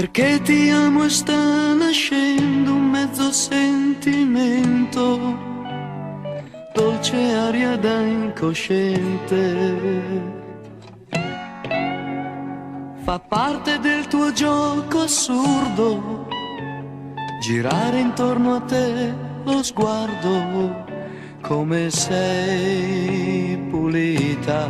Perché ti amo e sta nascendo un mezzo sentimento, dolce aria da incosciente. Fa parte del tuo gioco assurdo, girare intorno a te lo sguardo, come sei pulita,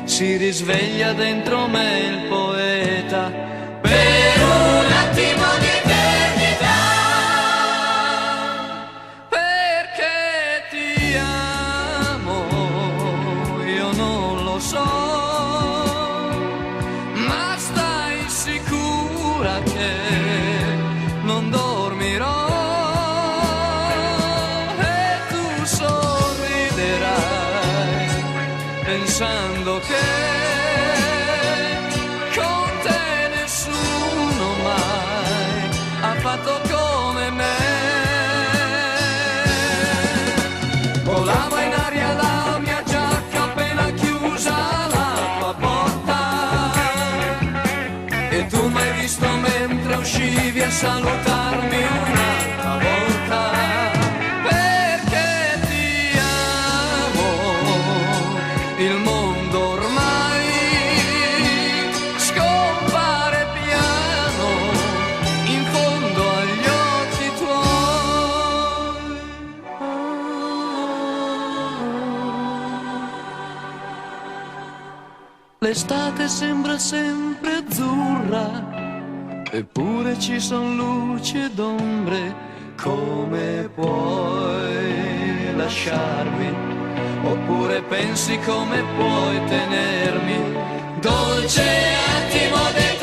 si risveglia dentro me il poeta, per un attimo di eternità, perché ti amo, io non lo so, ma stai sicura che non dormirò e tu sorriderai pensando che con te nessuno mai ha fatto come me. Volava in aria la mia giacca appena chiusa la tua porta e tu m'hai visto mentre uscivi a salutarmi un'altra volta, perché ti amo, il mondo ormai scompare piano in fondo agli occhi tuoi. L'estate sembra sempre azzurra, eppure ci son luci ed ombre. Come puoi lasciarmi? Oppure pensi come puoi tenermi? Dolce attimo del